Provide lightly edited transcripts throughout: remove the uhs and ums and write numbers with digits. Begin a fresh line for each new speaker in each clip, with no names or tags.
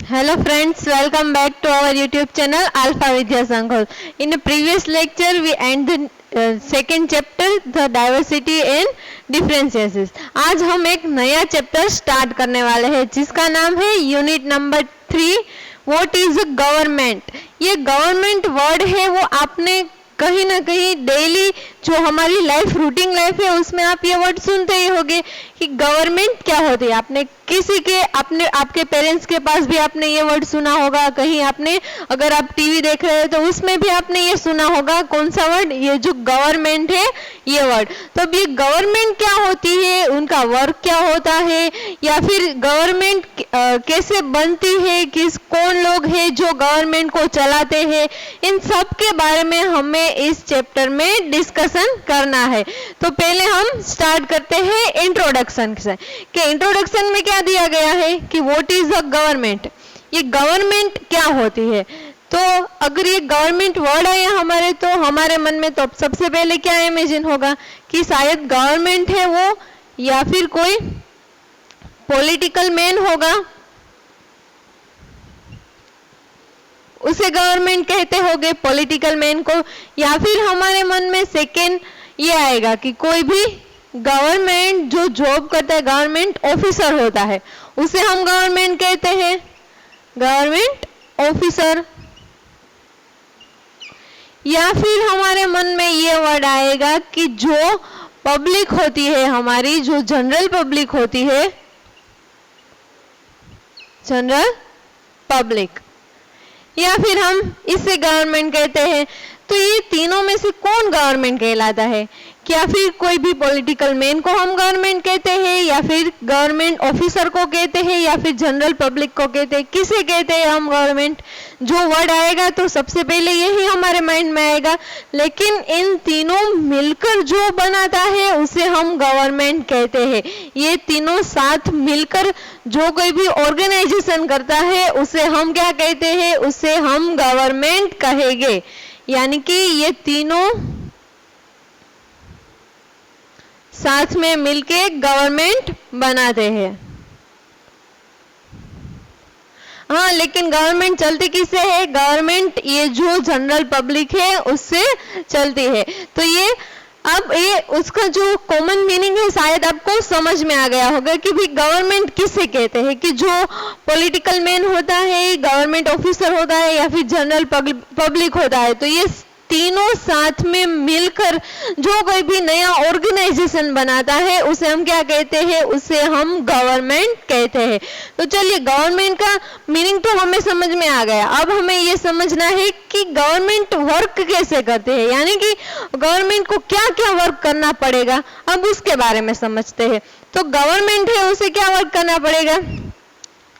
Hello friends, welcome back to our YouTube channel Alpha Vidya Sanghol. In the previous lecture, we ended the second chapter, the diversity and differentiations. आज हम एक नया chapter start करने वाले हैं जिसका नाम है unit number 3, what is a government. ये गवर्नमेंट वर्ड है वो आपने कहीं ना कहीं डेली जो हमारी लाइफ रूटीन लाइफ है उसमें आप ये वर्ड सुनते ही होंगे कि गवर्नमेंट क्या होती है। आपने किसी के अपने आपके पेरेंट्स के पास भी आपने ये वर्ड सुना होगा, कहीं आपने अगर आप टीवी देख रहे हो तो उसमें भी आपने ये सुना होगा। कौन सा वर्ड? ये जो गवर्नमेंट है ये वर्ड। तो अब ये गवर्नमेंट क्या होती है, उनका वर्क क्या होता है, या फिर गवर्नमेंट कैसे बनती है, कौन लोग हैं जो गवर्नमेंट को चलाते हैं, इन सब के बारे में हमें इस चैप्टर में डिस्कशन करना है। तो पहले हम स्टार्ट करते हैं इंट्रोडक्शन से कि इंट्रोडक्शन में क्या दिया गया है कि व्हाट इज अ गवर्नमेंट। ये गवर्नमेंट क्या होती है। तो अगर ये गवर्नमेंट वर्ड आया हमारे तो हमारे मन में तो सबसे पहले क्या इमेजिन होगा कि शायद गवर्नमेंट है वो या फिर कोई पॉलिटिकल मैन होगा, उसे गवर्नमेंट कहते होंगे पॉलिटिकल मैन को। या फिर हमारे मन में सेकेंड ये आएगा कि कोई भी गवर्नमेंट जो जॉब करता है, गवर्नमेंट ऑफिसर होता है, उसे हम गवर्नमेंट कहते हैं गवर्नमेंट ऑफिसर। या फिर हमारे मन में ये वर्ड आएगा कि जो पब्लिक होती है हमारी, जो जनरल पब्लिक होती है, जनरल पब्लिक, या फिर हम इसे गवर्नमेंट कहते हैं। तो ये तीनों में से कौन गवर्नमेंट कहलाता है? क्या फिर कोई भी पॉलिटिकल मैन को हम गवर्नमेंट कहते हैं, या फिर गवर्नमेंट ऑफिसर को कहते हैं, या फिर जनरल पब्लिक को कहते हैं? किसे कहते हैं हम गवर्नमेंट? जो वर्ड आएगा तो सबसे पहले यही हमारे माइंड में आएगा, लेकिन इन तीनों मिलकर जो बनाता है उसे हम गवर्नमेंट कहते हैं। ये तीनों साथ मिलकर जो कोई भी ऑर्गेनाइजेशन करता है उसे हम क्या कहते हैं? उसे हम गवर्नमेंट कहेंगे। यानी कि ये तीनों साथ में मिलके गवर्नमेंट बनाते हैं। हाँ, लेकिन गवर्नमेंट चलती किससे है? गवर्नमेंट ये जो जनरल पब्लिक है उससे चलती है। तो ये अब ये उसका जो कॉमन मीनिंग है शायद आपको समझ में आ गया होगा कि भी गवर्नमेंट किसे कहते हैं, कि जो पॉलिटिकल मैन होता है, गवर्नमेंट ऑफिसर होता है, या फिर जनरल पब्लिक होता है। तो ये तीनों साथ में मिलकर जो कोई भी नया ऑर्गेनाइजेशन बनाता है उसे हम क्या कहते हैं? उसे हम गवर्नमेंट कहते हैं। तो चलिए, गवर्नमेंट का मीनिंग तो हमें समझ में आ गया। अब हमें ये समझना है कि गवर्नमेंट वर्क कैसे करते हैं, यानी कि गवर्नमेंट को क्या क्या वर्क करना पड़ेगा, अब उसके बारे में समझते हैं। तो गवर्नमेंट है उसे क्या वर्क करना पड़ेगा?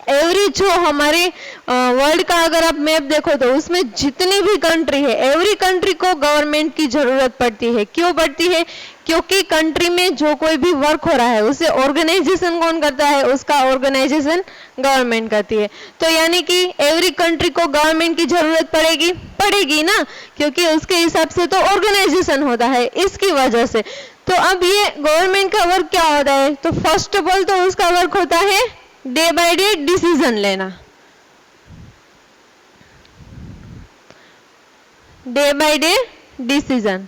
एवरी जो हमारे वर्ल्ड का अगर आप मैप देखो तो उसमें जितनी भी कंट्री है, एवरी कंट्री को गवर्नमेंट की जरूरत पड़ती है। क्यों पड़ती है? क्योंकि कंट्री में जो कोई भी वर्क हो रहा है उसे ऑर्गेनाइजेशन कौन करता है? उसका ऑर्गेनाइजेशन गवर्नमेंट करती है। तो यानी कि एवरी कंट्री को गवर्नमेंट की जरूरत पड़ेगी ना, क्योंकि उसके हिसाब से तो ऑर्गेनाइजेशन होता है, इसकी वजह से। तो अब ये गवर्नमेंट का वर्क क्या होता है? तो फर्स्ट ऑफ ऑल तो उसका वर्क होता है डे बाय डे डिसीजन लेना। Day by day decision.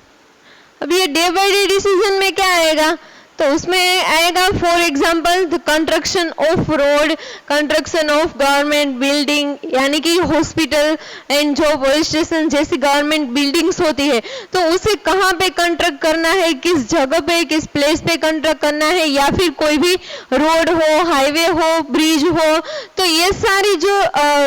अब ये डे बाय डे डिसीजन में क्या आएगा? तो उसमें आएगा for example the construction of road, construction of government building, यानी कि हॉस्पिटल एंड जो पुलिस स्टेशन जैसी गवर्नमेंट बिल्डिंग्स होती है तो उसे कहाँ पे कंस्ट्रक्ट करना है, किस जगह पे, किस प्लेस पे कंस्ट्रक्ट करना है, या फिर कोई भी रोड हो, हाईवे हो, ब्रिज हो। तो ये सारी जो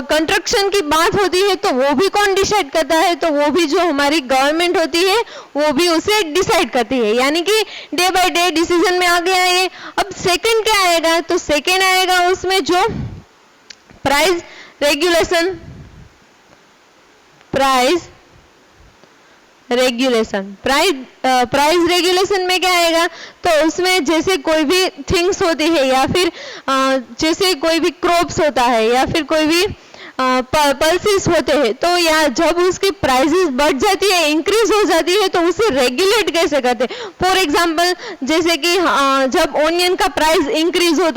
कंस्ट्रक्शन की बात होती है तो वो भी कौन डिसाइड करता है? तो वो भी जो हमारी गवर्नमेंट होती है वो भी उसे डिसाइड करती है। यानी कि डे बाय डे डिसीजन में आ गया ये। अब सेकंड क्या आएगा? तो सेकंड आएगा उसमें जो प्राइस रेगुलेशन। प्राइस रेगुलेशन में क्या आएगा? तो उसमें जैसे कोई भी थिंग्स होती है, या फिर जैसे कोई भी क्रॉप्स होता है, या फिर कोई भी पल्सेस होते हैं, तो या जब उसकी प्राइसेस बढ़ जाती है, इंक्रीज हो जाती है, तो उसे रेगुलेट कैसे करते हैं। फॉर एग्जांपल जैसे कि जब ऑनियन का प्राइस इंक्रीज हो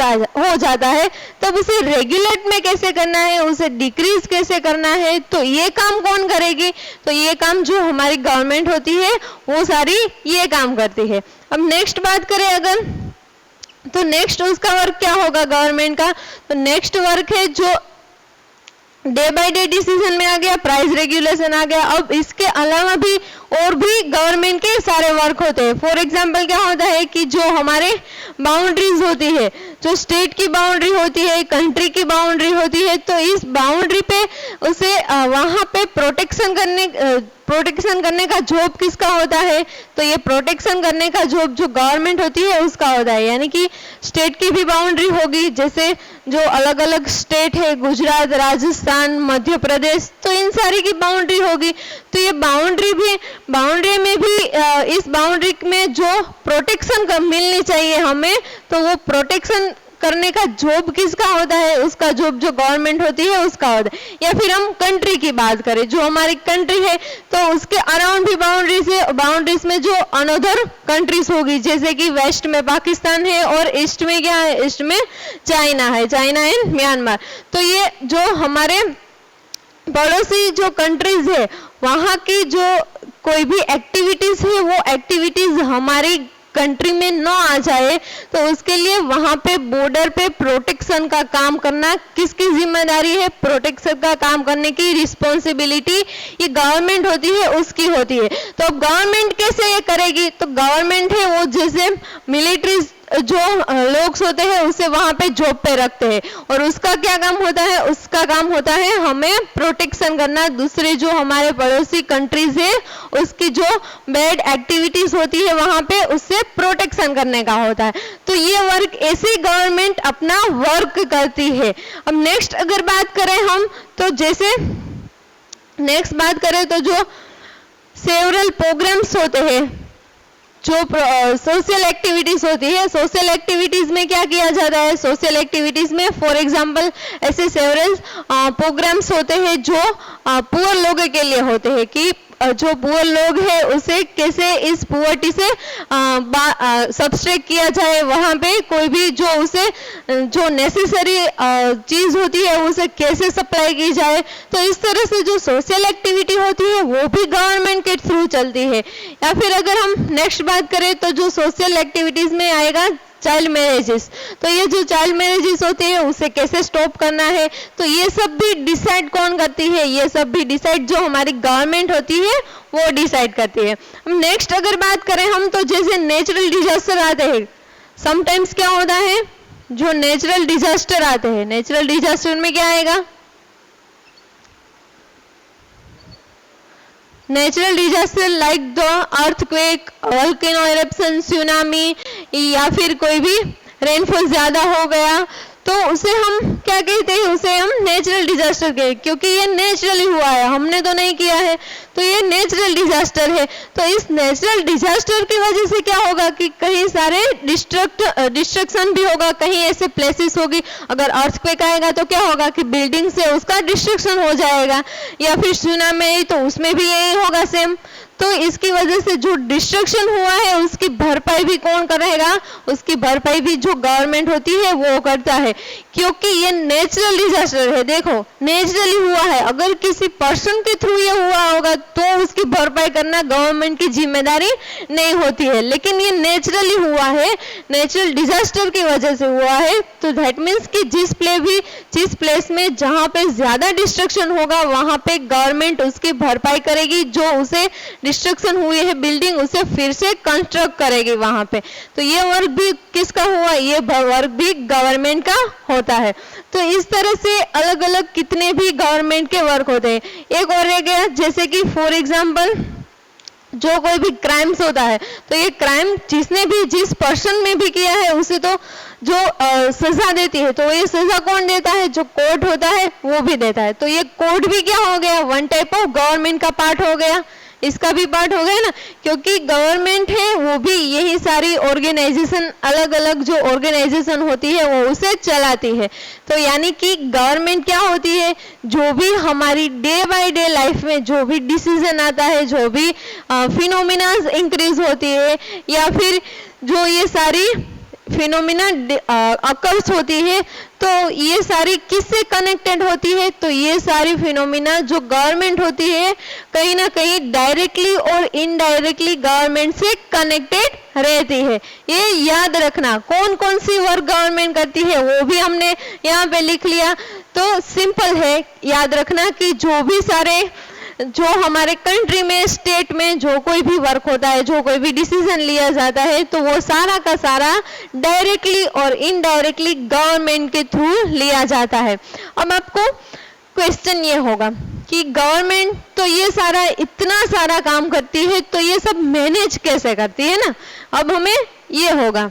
जाता है, तब उसे रेगुलेट में कैसे करना है, उसे डिक्रीज कैसे करना है, तो ये काम कौन करेगी, तो ये काम जो हमारी गवर्नमेंट होती है वो सारी ये काम करती है। अब नेक्स्ट बात करें अगर, तो नेक्स्ट उसका वर्क क्या होगा गवर्नमेंट का, तो नेक्स्ट वर्क है जो डे बाय डे डिसीजन में आ गया, प्राइस रेगुलेशन आ गया। अब इसके अलावा भी और भी गवर्नमेंट के सारे वर्क होते हैं। फॉर एग्जांपल क्या होता है कि जो हमारे बाउंड्रीज होती है, जो स्टेट की बाउंड्री होती है, कंट्री की बाउंड्री होती है, तो इस बाउंड्री पे उसे वहां पे प्रोटेक्शन करने का जॉब किसका होता है, तो ये प्रोटेक्शन करने का जॉब जो गवर्नमेंट होती है उसका होता है। यानी कि स्टेट की भी बाउंड्री होगी, जैसे जो अलग अलग स्टेट है, गुजरात, राजस्थान, मध्य प्रदेश, तो इन सारी की बाउंड्री होगी। तो ये बाउंड्री में भी इस बाउंड्री में जो प्रोटेक्शन मिलनी चाहिए हमें, तो वो प्रोटेक्शन करने का जॉब किसका होता है, उसका जॉब जो गवर्नमेंट होती है उसका होता है। या फिर हम कंट्री की बात करें, जो हमारी कंट्री है, तो उसके अराउंड भी बाउंड्रीज में जो अनदर कंट्रीज होगी, जैसे कि वेस्ट में पाकिस्तान है और ईस्ट में क्या है, ईस्ट में चाइना है, चाइना एंड म्यांमार। तो ये जो हमारे पड़ोसी जो कंट्रीज है, वहां की जो कोई भी एक्टिविटीज है, वो एक्टिविटीज हमारी कंट्री में न आ जाए, तो उसके लिए वहां पे बॉर्डर पे प्रोटेक्शन का काम करना किसकी जिम्मेदारी है, प्रोटेक्शन का काम करने की रिस्पॉन्सिबिलिटी ये गवर्नमेंट होती है, उसकी होती है। तो अब गवर्नमेंट कैसे ये करेगी, तो गवर्नमेंट है वो जैसे मिलिट्री जो लोग होते हैं उसे वहां पे जॉब पे रखते हैं, और उसका क्या काम होता है, उसका काम होता है हमें प्रोटेक्शन करना, दूसरे जो हमारे पड़ोसी कंट्रीज है उसकी जो बैड एक्टिविटीज होती है वहां पे उससे प्रोटेक्शन करने का होता है। तो ये वर्क ऐसे गवर्नमेंट अपना वर्क करती है। अब नेक्स्ट अगर बात करें हम, तो जैसे नेक्स्ट बात करें तो जो सेवरल प्रोग्राम्स होते हैं, जो सोशल एक्टिविटीज होती है, सोशल एक्टिविटीज में क्या किया जाता है, सोशल एक्टिविटीज में फॉर एग्जांपल ऐसे सेवरल प्रोग्राम्स होते हैं जो पुअर लोगों के लिए होते हैं, कि जो पुअर लोग है उसे कैसे इस पुअर्टी से सब्सट्रैक्ट किया जाए, वहां पे कोई भी जो उसे जो नेसेसरी चीज होती है उसे कैसे सप्लाई की जाए। तो इस तरह से जो सोशल एक्टिविटी होती है वो भी गवर्नमेंट के थ्रू चलती है। या फिर अगर हम नेक्स्ट बात करें तो जो सोशल एक्टिविटीज में आएगा चाइल्ड मैरिजेस, तो ये जो चाइल्ड मैरिजेस होती है उसे कैसे स्टॉप करना है, तो ये सब भी डिसाइड कौन करती है, ये सब भी डिसाइड जो हमारी गवर्नमेंट होती है वो डिसाइड करती है। नेक्स्ट अगर बात करें हम, तो जैसे नेचुरल डिजास्टर आते हैं, समटाइम्स क्या होता है, जो नेचुरल डिजास्टर आते हैं, नेचुरल डिजास्टर में क्या आएगा, natural disaster like the earthquake, volcano eruption, tsunami, या फिर कोई भी रेनफॉल ज्यादा हो गया, तो उसे हम क्या कहते हैं, उसे हम नेचुरल डिजास्टर कहते हैं, क्योंकि ये नेचुरली हुआ है, हमने तो नहीं किया है, तो ये नेचुरल डिजास्टर है। तो इस नेचुरल डिजास्टर की वजह से क्या होगा कि कहीं सारे डिस्ट्रक्शन भी होगा, कहीं ऐसे प्लेसेस होगी, अगर अर्थक्वेक आएगा तो क्या होगा कि बिल्डिंग से उसका डिस्ट्रक्शन हो जाएगा, या फिर सुनामी तो उसमें भी यही होगा सेम। तो इसकी वजह से जो डिस्ट्रक्शन हुआ है उसकी भरपाई भी कौन करेगा, उसकी भरपाई भी जो गवर्नमेंट होती है वो करता है, क्योंकि ये नेचुरल डिजास्टर है। देखो नेचुरली हुआ है, अगर किसी पर्सन के थ्रू ये हुआ होगा तो उसकी भरपाई करना गवर्नमेंट की जिम्मेदारी नहीं होती है, लेकिन ये नेचुरली हुआ है, नेचुरल डिजास्टर की वजह से हुआ है, तो दैट मीन्स कि जिस प्लेस में जहां पे ज्यादा डिस्ट्रक्शन होगा वहां पे गवर्नमेंट उसकी भरपाई करेगी, जो उसे डिस्ट्रक्शन हुई है बिल्डिंग उसे फिर से कंस्ट्रक्ट करेगी वहां पे। तो ये वर्क भी किसका हुआ, ये वर्क भी गवर्नमेंट का होता है। तो इस तरह से अलग अलग कितने भी गवर्नमेंट के वर्क होते हैं। एक और रह गया, जैसे कि फॉर एग्जांपल जो कोई भी क्राइम्स होता है, तो ये क्राइम जिसने भी जिस पर्सन में भी किया है उसे तो जो सजा देती है, तो ये सजा कौन देता है, जो कोर्ट होता है वो भी देता है। तो ये कोर्ट भी क्या हो गया, वन टाइप ऑफ गवर्नमेंट का पार्ट हो गया। इसका भी पार्ट हो गया ना, क्योंकि गवर्नमेंट है वो भी यही सारी ऑर्गेनाइजेशन, अलग अलग जो ऑर्गेनाइजेशन होती है वो उसे चलाती है। तो यानी कि गवर्नमेंट क्या होती है, जो भी हमारी डे बाय डे लाइफ में जो भी डिसीजन आता है, जो भी फिनोमिना इंक्रीज होती है, या फिर जो ये सारी फिनोमिना अकर्स होती है, तो ये सारी किससे कनेक्टेड होती है, तो ये सारी फिनोमिना जो गवर्नमेंट होती है कहीं ना कहीं डायरेक्टली और इनडायरेक्टली गवर्नमेंट से कनेक्टेड रहती है। ये याद रखना, कौन कौन सी वर्क गवर्नमेंट करती है वो भी हमने यहाँ पे लिख लिया। तो सिंपल है, याद रखना कि जो भी सारे जो हमारे कंट्री में, स्टेट में जो कोई भी वर्क होता है, जो कोई भी डिसीजन लिया जाता है, तो वो सारा का सारा डायरेक्टली और इनडायरेक्टली गवर्नमेंट के थ्रू लिया जाता है। अब आपको क्वेश्चन ये होगा कि गवर्नमेंट तो ये सारा इतना सारा काम करती है, तो ये सब मैनेज कैसे करती है ना। अब हमें ये होगा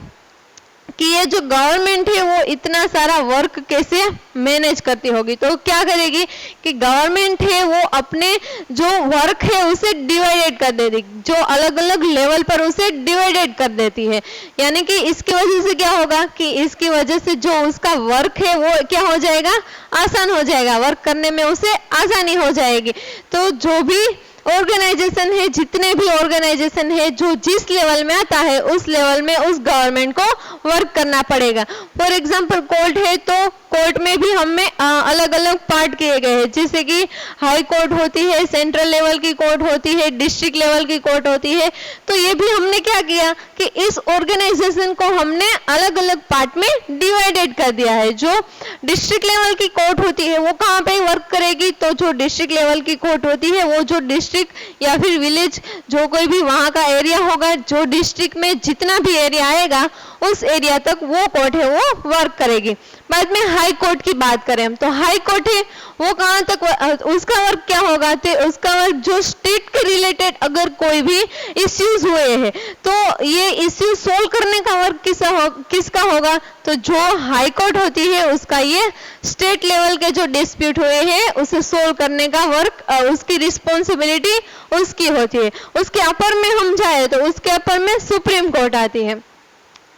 कि ये जो गवर्नमेंट है वो इतना सारा वर्क कैसे मैनेज करती होगी। तो क्या करेगी कि गवर्नमेंट है वो अपने जो वर्क है उसे डिवाइडेड कर देती, जो अलग अलग लेवल पर उसे डिवाइडेड कर देती है। यानी कि इसकी वजह से क्या होगा कि इसकी वजह से जो उसका वर्क है वो क्या हो जाएगा, आसान हो जाएगा, वर्क करने में उसे आसानी हो जाएगी। तो जो भी ऑर्गेनाइजेशन है, जितने भी ऑर्गेनाइजेशन है, जो जिस लेवल में आता है उस लेवल में उस गवर्नमेंट को वर्क करना पड़ेगा। फॉर एग्जांपल कोर्ट है, तो कोर्ट में भी हमें अलग अलग पार्ट किए गए हैं, जैसे कि हाई कोर्ट होती है, सेंट्रल लेवल की कोर्ट होती है, डिस्ट्रिक्ट लेवल की कोर्ट होती है। तो ये भी हमने क्या किया कि इस ऑर्गेनाइजेशन को हमने अलग अलग पार्ट में डिवाइडेड कर दिया है। जो डिस्ट्रिक्ट लेवल की कोर्ट होती है वो कहाँ पे वर्क करेगी, तो जो डिस्ट्रिक्ट लेवल की कोर्ट होती है वो जो डिस्ट्रिक्ट या फिर विलेज जो कोई भी वहां का एरिया होगा, जो डिस्ट्रिक्ट में जितना भी एरिया आएगा उस एरिया तक वो कोर्ट है वो वर्क करेगी। बाद में हाई कोर्ट की बात करें हम, तो हाई कोर्ट है वो कहाँ तक उसका वर्क क्या होगा, तो उसका वर्क जो स्टेट के रिलेटेड अगर कोई भी इश्यूज हुए हैं तो ये इश्यू सोल्व करने का वर्क किसका होगा, तो जो हाई कोर्ट होती है उसका ये स्टेट लेवल के जो डिस्प्यूट हुए हैं उसे सोल्व करने का वर्क, उसकी रिस्पॉन्सिबिलिटी उसकी होती है। उसके अपर में हम जाए तो उसके अपर में सुप्रीम कोर्ट आती है।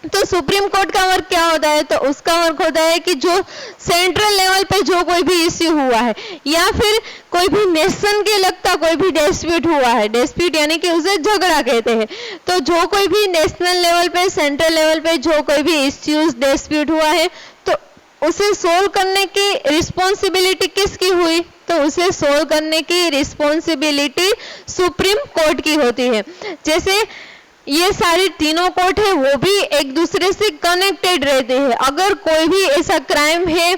तो सुप्रीम कोर्ट का वर्क क्या होता है, तो उसका वर्क होता है कि जो सेंट्रल लेवल पे जो कोई भी इश्यू हुआ है या फिर कोई भी नेशन के लगता कोई भी डिस्प्यूट हुआ है, डिस्प्यूट यानी कि उसे झगड़ा कहते हैं, तो जो कोई भी नेशनल लेवल पे, सेंट्रल लेवल पे जो कोई भी इश्यूज डिस्प्यूट हुआ है तो उसे सोल्व करने की रिस्पॉन्सिबिलिटी किसकी हुई, तो उसे सोल्व करने की रिस्पॉन्सिबिलिटी सुप्रीम कोर्ट की होती है। जैसे ये सारी तीनों कोर्ट है वो भी एक दूसरे से कनेक्टेड रहते हैं। अगर कोई भी ऐसा क्राइम है,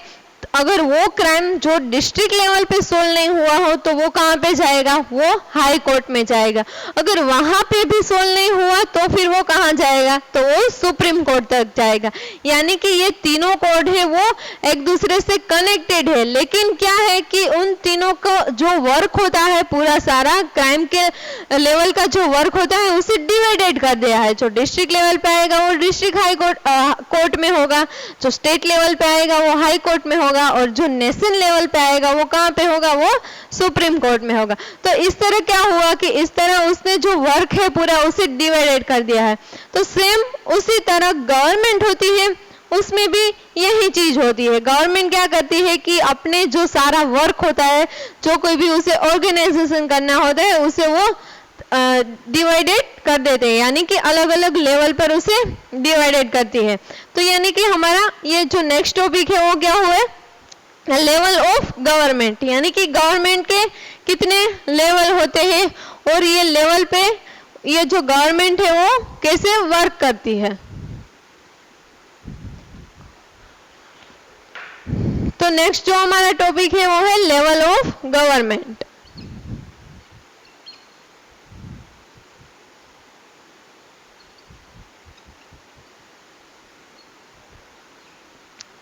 अगर वो क्राइम जो डिस्ट्रिक्ट लेवल पे सोल्व नहीं हुआ हो तो वो कहाँ पे जाएगा, वो हाई कोर्ट में जाएगा। अगर वहां पे भी सोल्व नहीं हुआ तो फिर वो कहाँ जाएगा, तो वो सुप्रीम कोर्ट तक जाएगा। यानी कि ये तीनों कोर्ट है वो एक दूसरे से कनेक्टेड है, लेकिन क्या है कि उन तीनों का जो वर्क होता है, पूरा सारा क्राइम के लेवल का जो वर्क होता है उसे डिवाइडेड कर दिया है। जो डिस्ट्रिक्ट लेवल पे आएगा वो डिस्ट्रिक्ट हाई कोर्ट में होगा, जो स्टेट लेवल पे आएगा वो हाई कोर्ट में होगा, और जो नेशनल लेवल पे आएगा वो कहाँ पे होगा, वो सुप्रीम कोर्ट में होगा। तो इस तरह क्या हुआ कि इस तरह उसने जो वर्क है पूरा उसे डिवाइडेड कर दिया है। तो सेम उसी तरह गवर्नमेंट होती है, उसमें भी यही चीज होती है। गवर्नमेंट क्या करती है कि अपने जो सारा वर्क होता है, जो कोई भी उसे ऑर्गेनाइजेशन करना होता है उसे वो डिवाइडेड कर देते हैं, यानी कि अलग अलग लेवल पर उसे डिवाइडेड करती है। तो यानी कि हमारा ये जो नेक्स्ट टॉपिक है वो क्या हुआ, लेवल ऑफ गवर्नमेंट, यानी कि गवर्नमेंट के कितने लेवल होते हैं और ये लेवल पे ये जो गवर्नमेंट है वो कैसे वर्क करती है। तो नेक्स्ट जो हमारा टॉपिक है वो है लेवल ऑफ गवर्नमेंट।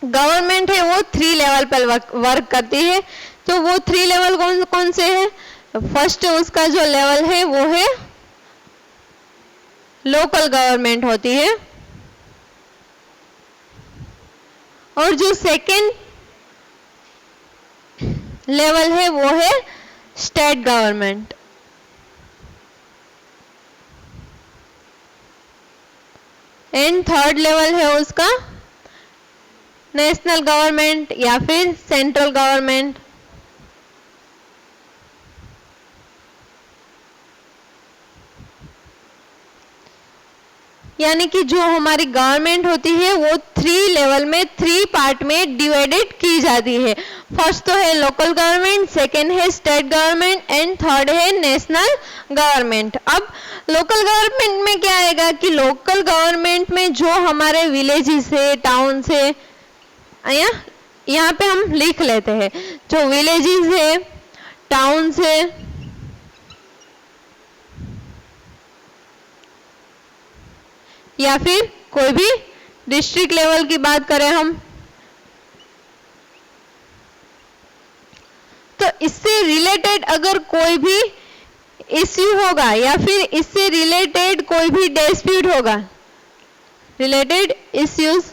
गवर्नमेंट है वो 3 लेवल पर वर्क करती है। तो वो 3 लेवल कौन कौन से हैं? फर्स्ट उसका जो लेवल है वो है लोकल गवर्नमेंट होती है, और जो सेकंड लेवल है वो है state government. And third level है उसका नेशनल गवर्नमेंट या फिर सेंट्रल गवर्नमेंट। यानी कि जो हमारी गवर्नमेंट होती है वो 3 लेवल में 3 पार्ट में डिवाइडेड की जाती है। फर्स्ट तो है लोकल गवर्नमेंट, सेकेंड है स्टेट गवर्नमेंट एंड थर्ड है नेशनल गवर्नमेंट। अब लोकल गवर्नमेंट में क्या आएगा कि लोकल गवर्नमेंट में जो हमारे विलेजेस है, टाउन है, यहाँ पे हम लिख लेते हैं, जो विलेजेस है, टाउन है, या फिर कोई भी डिस्ट्रिक्ट लेवल की बात करें हम, तो इससे रिलेटेड अगर कोई भी इश्यू होगा या फिर इससे रिलेटेड कोई भी डिस्प्यूट होगा, रिलेटेड इश्यूज,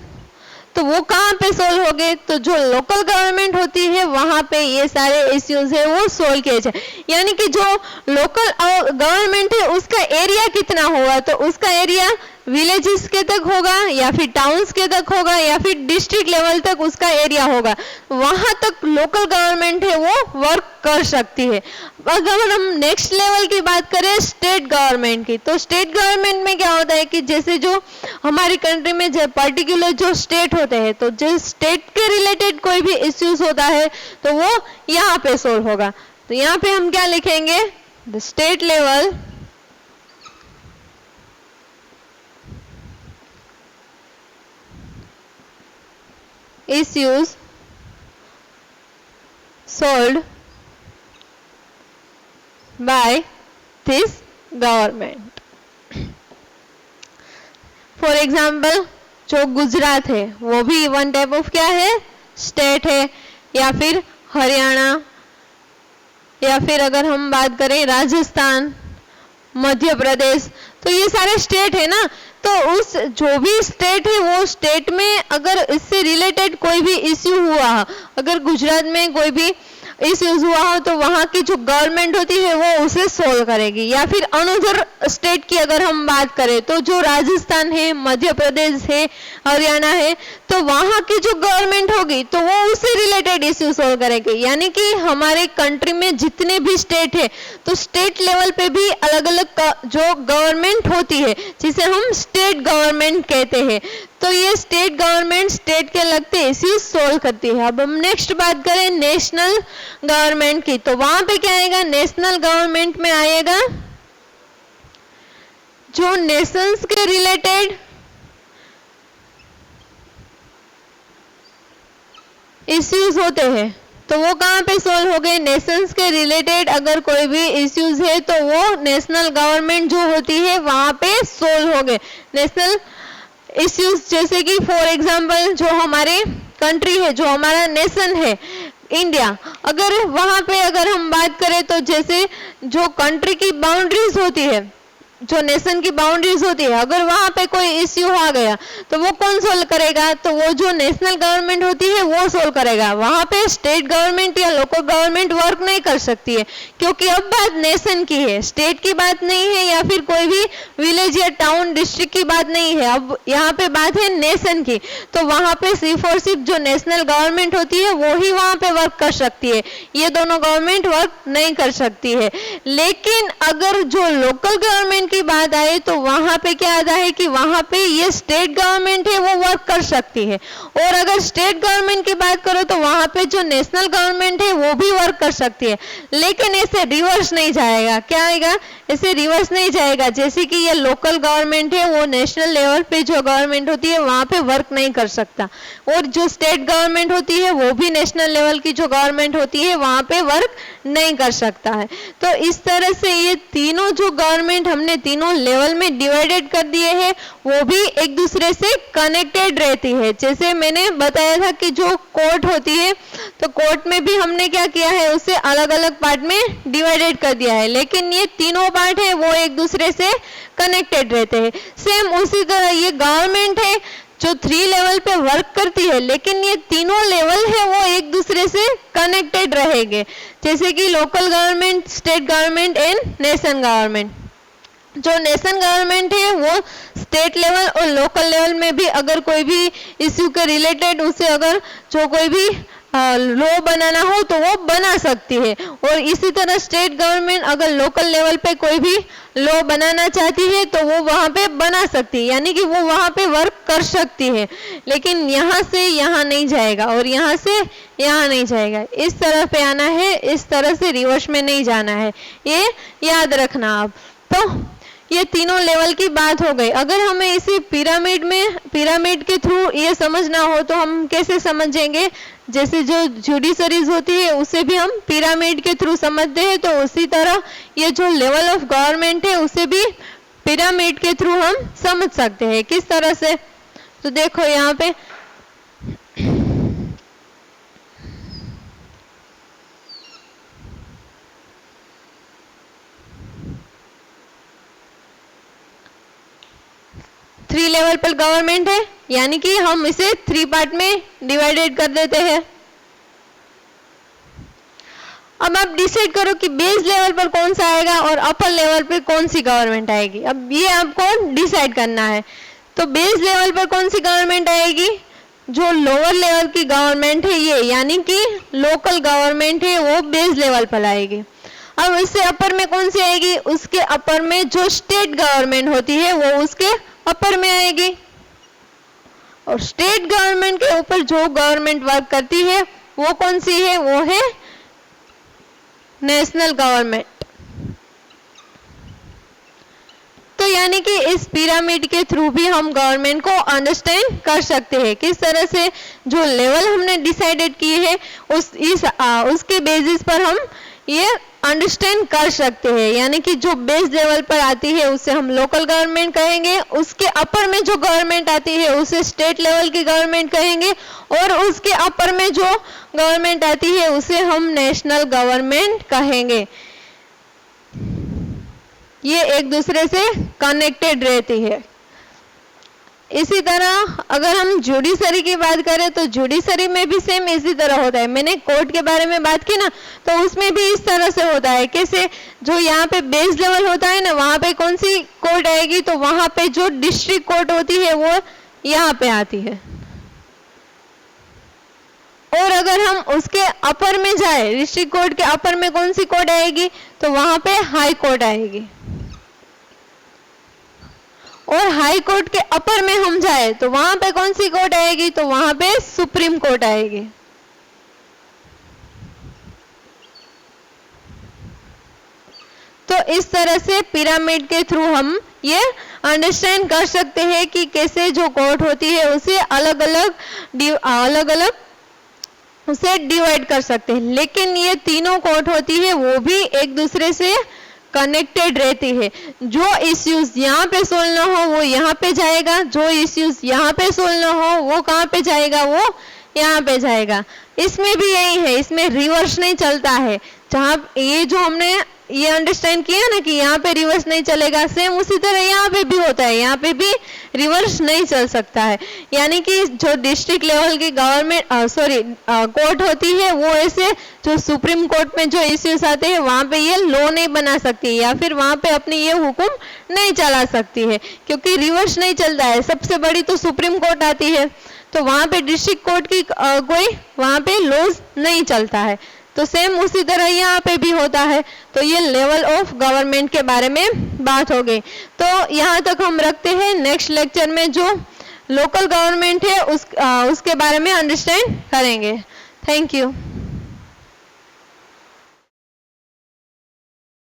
तो वो कहाँ पे सोल्व होंगे? तो जो लोकल गवर्नमेंट होती है वहां पे ये सारे इश्यूज है वो सोल्व किए जाए। यानी कि जो लोकल गवर्नमेंट है उसका एरिया कितना होगा, तो उसका एरिया विलेजेस के तक होगा या फिर टाउन्स के तक होगा या फिर डिस्ट्रिक्ट लेवल तक उसका एरिया होगा, वहां तक लोकल गवर्नमेंट है वो वर्क कर सकती है। अगर हम नेक्स्ट लेवल की बात करें स्टेट गवर्नमेंट की, तो स्टेट गवर्नमेंट में क्या होता है कि जैसे जो हमारी कंट्री में जो पर्टिकुलर जो स्टेट होते हैं, तो जो स्टेट के रिलेटेड कोई भी इश्यूज होता है तो वो यहाँ पे सोल्व होगा। तो यहाँ पे हम क्या लिखेंगे? The state level issues solved by this government। For example जो गुजरात है वो भी वन टाइप ऑफ क्या है? स्टेट है, या फिर हरियाणा, या फिर अगर हम बात करें राजस्थान, मध्य प्रदेश, तो ये सारे स्टेट है ना। तो उस जो भी स्टेट है वो स्टेट में अगर इससे रिलेटेड कोई भी इश्यू हुआ, अगर गुजरात में कोई भी इश्यूज हुआ हो तो वहां की जो गवर्नमेंट होती है वो उसे सोल्व करेगी। या फिर अनदर स्टेट की अगर हम बात करें तो जो राजस्थान है, मध्य प्रदेश है, हरियाणा है, तो वहां की जो गवर्नमेंट होगी तो वो उससे रिलेटेड इश्यू सोल्व करेगी। यानी कि हमारे कंट्री में जितने भी स्टेट है तो स्टेट लेवल पे भी अलग अलग जो गवर्नमेंट होती है जिसे हम स्टेट गवर्नमेंट कहते हैं, तो ये स्टेट गवर्नमेंट स्टेट के लगते इश्यूज सोल्व करती है। अब हम नेक्स्ट बात करें नेशनल गवर्नमेंट की, तो वहां पे क्या आएगा? नेशनल गवर्नमेंट में आएगा जो नेशंस के रिलेटेड इश्यूज होते हैं तो वो कहाँ पे सोल्व हो गए? नेशंस के रिलेटेड अगर कोई भी इश्यूज है तो वो नेशनल गवर्नमेंट जो होती है वहां पे सोल्व हो गए नेशनल इश्यूज। जैसे कि फॉर एग्जांपल जो हमारे कंट्री है, जो हमारा नेशन है इंडिया, अगर वहां पे अगर हम बात करें तो जैसे जो कंट्री की बाउंड्रीज होती है, जो नेशन की बाउंड्रीज होती है, अगर वहां पे कोई इश्यू आ गया तो वो कौन सोल्व करेगा? तो वो जो नेशनल गवर्नमेंट होती है वो सोल्व करेगा। वहां पे स्टेट गवर्नमेंट या लोकल गवर्नमेंट वर्क नहीं कर सकती है, क्योंकि अब बात नेशन की है, स्टेट की बात नहीं है या फिर कोई भी विलेज या टाउन डिस्ट्रिक्ट की बात नहीं है। अब यहाँ पे बात है नेशन की, तो वहां पे सिर्फ और सिर्फ जो नेशनल गवर्नमेंट होती है वो ही वहां पे वर्क कर सकती है, ये दोनों गवर्नमेंट वर्क नहीं कर सकती है। लेकिन अगर जो लोकल गवर्नमेंट की बात आए तो वहां पे क्या आता है कि वहां पे ये स्टेट गवर्नमेंट है वो वर्क कर सकती है, और अगर स्टेट गवर्नमेंट की बात करो तो वहां पे जो नेशनल गवर्नमेंट है वो भी वर्क कर सकती है। लेकिन ऐसे रिवर्स नहीं जाएगा। क्या आएगा? ऐसे रिवर्स नहीं जाएगा। जैसे कि ये लोकल गवर्नमेंट है वो नेशनल लेवल पे जो गवर्नमेंट होती है वहां पे वर्क नहीं कर सकता, और जो स्टेट गवर्नमेंट होती है वो भी नेशनल लेवल की जो गवर्नमेंट होती है वहां पे वर्क नहीं कर सकता है। तो इस तरह से ये तीनों जो गवर्नमेंट हमने तीनों लेवल में डिवाइडेड कर दिए हैं वो भी एक दूसरे से कनेक्टेड रहती है। जैसे मैंने बताया था कि जो कोर्ट होती है तो कोर्ट में भी हमने क्या किया है, उसे अलग अलग पार्ट में डिवाइडेड कर दिया है, लेकिन ये तीनों पार्ट है वो एक दूसरे से कनेक्टेड रहते हैं। सेम उसी तरह ये गवर्नमेंट है जो 3 लेवल पे वर्क करती है, लेकिन ये तीनों लेवल है वो एक दूसरे से कनेक्टेड रहेंगे, जैसे कि local government, state government and nation government. जो नेशनल गवर्नमेंट है वो स्टेट लेवल और लोकल लेवल में भी अगर कोई भी इश्यू के रिलेटेड उसे अगर जो कोई भी लॉ बनाना हो तो वो बना सकती है। और इसी तरह स्टेट गवर्नमेंट अगर लोकल लेवल पे कोई भी लॉ बनाना चाहती है तो वो वहाँ पे बना सकती है, यानी कि वो वहाँ पे वर्क कर सकती है, लेकिन यहाँ से यहाँ नहीं जाएगा और यहाँ से यहाँ नहीं जाएगा। इस तरह पे आना है, इस तरह से रिवर्स में नहीं जाना है, ये याद रखना आप। तो ये तीनों लेवल की बात हो गई। अगर हमें इसी पिरामिड के थ्रू ये समझना हो तो हम कैसे समझेंगे? जैसे जो जुडिशरीज होती है उसे भी हम पिरामिड के थ्रू समझते हैं, तो उसी तरह ये जो लेवल ऑफ गवर्नमेंट है उसे भी पिरामिड के थ्रू हम समझ सकते हैं। किस तरह से? तो देखो यहाँ पे थ्री लेवल पर गवर्नमेंट है, यानी कि हम इसे 3 पार्ट में डिवाइडेड कर देते हैं। अब आप डिसाइड करो कि बेस लेवल पर कौन सा आएगा और अपर लेवल पर कौन सी गवर्नमेंट आएगी। अब ये आपको डिसाइड करना है। तो बेस लेवल पर कौन सी गवर्नमेंट आएगी? जो लोअर लेवल की गवर्नमेंट है ये, यानी कि लोकल गवर्नमेंट है, वो बेस लेवल पर आएगी। अब इससे अपर में कौन सी आएगी? उसके अपर में जो स्टेट गवर्नमेंट होती है वो उसके अपर में आएगी। और स्टेट गवर्नमेंट के ऊपर जो गवर्नमेंट वर्क करती है वो कौन सी है? वो है नेशनल गवर्नमेंट। तो यानी कि इस पिरामिड के थ्रू भी हम गवर्नमेंट को अंडरस्टैंड कर सकते हैं। किस तरह से? जो लेवल हमने डिसाइडेड किए हैं उसके बेसिस पर हम ये अंडरस्टैंड कर सकते हैं। यानी कि जो बेस लेवल पर आती है उसे हम लोकल गवर्नमेंट कहेंगे, उसके अपर में जो गवर्नमेंट आती है उसे स्टेट लेवल की गवर्नमेंट कहेंगे, और उसके अपर में जो गवर्नमेंट आती है उसे हम नेशनल गवर्नमेंट कहेंगे। ये एक दूसरे से कनेक्टेड रहती है। इसी तरह अगर हम जुडिशरी की बात करें तो जुडिशरी में भी सेम इसी तरह होता है। मैंने कोर्ट के बारे में बात की ना, तो उसमें भी इस तरह से होता है। कैसे? जो यहाँ पे बेस लेवल होता है ना, वहां पे कौन सी कोर्ट आएगी? तो वहां पे जो डिस्ट्रिक्ट कोर्ट होती है वो यहाँ पे आती है। और अगर हम उसके अपर में जाए, डिस्ट्रिक्ट कोर्ट के अपर में कौन सी कोर्ट आएगी? तो वहां पे हाई कोर्ट आएगी। और हाई कोर्ट के अपर में हम जाए तो वहां पे कौन सी कोर्ट आएगी? तो वहां पे सुप्रीम कोर्ट आएगी। तो इस तरह से पिरामिड के थ्रू हम ये अंडरस्टैंड कर सकते हैं कि कैसे जो कोर्ट होती है उसे अलग अलग उसे डिवाइड कर सकते हैं। लेकिन ये तीनों कोर्ट होती है वो भी एक दूसरे से कनेक्टेड रहती है। जो इश्यूज यहाँ पे सोल्व ना हो वो यहाँ पे जाएगा, जो इश्यूज यहाँ पे सोल्व ना हो वो कहाँ पे जाएगा? वो यहाँ पे जाएगा। इसमें भी यही है, इसमें रिवर्स नहीं चलता है। जहाँ ये जो हमने ये अंडरस्टैंड किया ना कि यहाँ पे रिवर्स नहीं चलेगा, सेम उसी तरह यहाँ पे भी होता है। यहाँ पे भी रिवर्स नहीं चल सकता है। यानी कि जो डिस्ट्रिक्ट लेवल की कोर्ट होती है वो ऐसे जो सुप्रीम कोर्ट में जो इश्यूज आते हैं वहां पे ये लॉ नहीं बना सकती या फिर वहां पे अपनी ये हुक्म नहीं चला सकती है, क्योंकि रिवर्स नहीं चलता है। सबसे बड़ी तो सुप्रीम कोर्ट आती है, तो वहां पे डिस्ट्रिक्ट कोर्ट की कोई वहां पे लॉज नहीं चलता है। तो सेम उसी तरह यहाँ पे भी होता है। तो ये लेवल ऑफ गवर्नमेंट के बारे में बात हो गई। तो यहाँ तक हम रखते हैं। नेक्स्ट लेक्चर में जो लोकल गवर्नमेंट है उसके बारे में अंडरस्टैंड करेंगे। Thank you.